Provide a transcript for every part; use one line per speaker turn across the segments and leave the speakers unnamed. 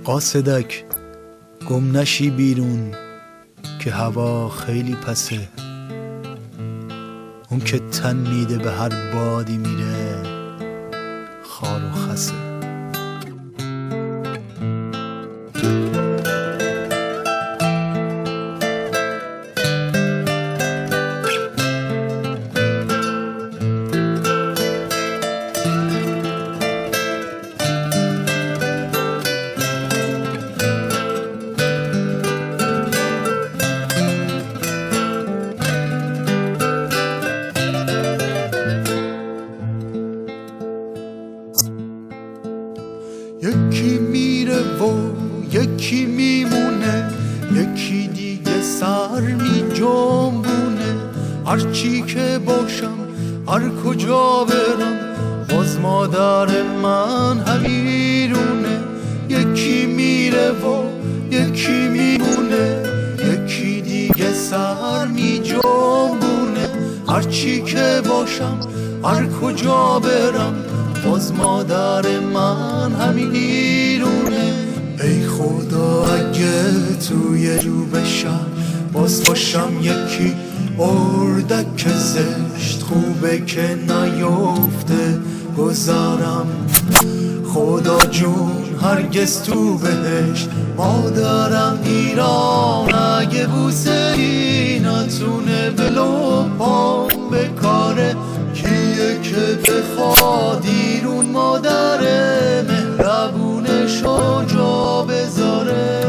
قاصدک گم نشی بیرون که هوا خیلی پسه، اون که تن میده به هر بادی میره خار و خسه.
یکی میره و یکی میمونه، یکی دیگه سر می جنبونه. هرچی که باشم هر کجا برم باز مادر من همیرونه. یکی میره و یکی میمونه، یکی دیگه سر می جنبونه. هرچی که باشم هر کجا برم باز مادر من همیرونه. ای خدا اگه توی جوب شهر باز باشم یکی اردک زشت، خوبه که نیفته گذارم خدا جون هرگز تو بهشت. مادرم ایران اگه بوسه ای نتونه بلو پام بکاره، کیه که بخواد ایرون مادر مهربونشو جا بذاره.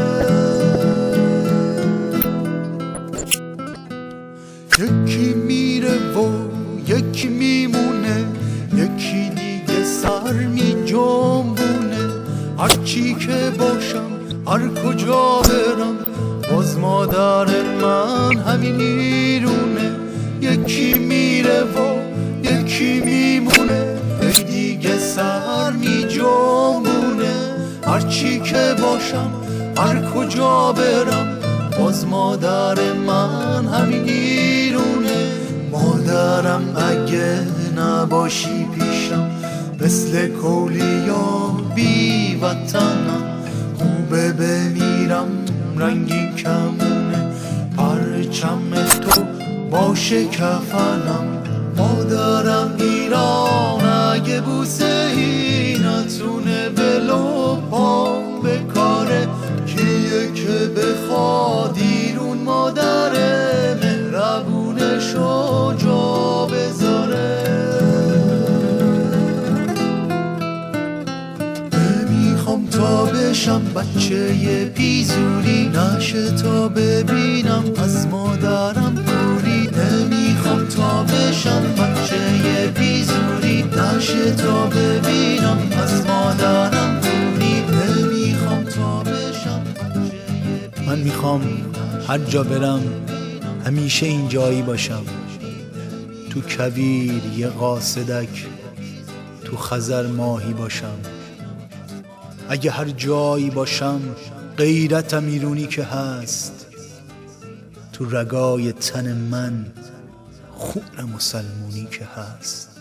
یکی میره و یکی میمونه، یکی دیگه سر می جنبونه. هرچی که باشم هر کجا برم باز مادر من همیرونه. یکی میره و یکی میمونه، یکی دیگه سر می جنبونه. هرچی که باشم هر کجا برم باز مادر من همیرونه. مادرم اگه نباشی پیشم مثل کولیا بی وطنم، خوبه بمیرم رنگی کمونه پرچم تو باشه کفنم. مادرم ایران اگه بوسه ای نتونه بلو پام بکاره، کیه که بخواد ایرون مادر مهربونشو جا بذاره. نمیخوام تا بشم بچه پیزوری، نشه تا ببینم از مادرم پوری. نمیخوام تا بشم بچه پیزوری، نشه تا ببینم از مادرم پوری. نمیخوام تا بشم بچه.
من میخوام هر جا برم همیشه این جایی باشم، تو کویر یه قاصدک، تو خزر ماهی باشم. اگه هر جایی باشم غیرتم ایرونی که هست، تو رگای تن من خون مسلمونی که هست.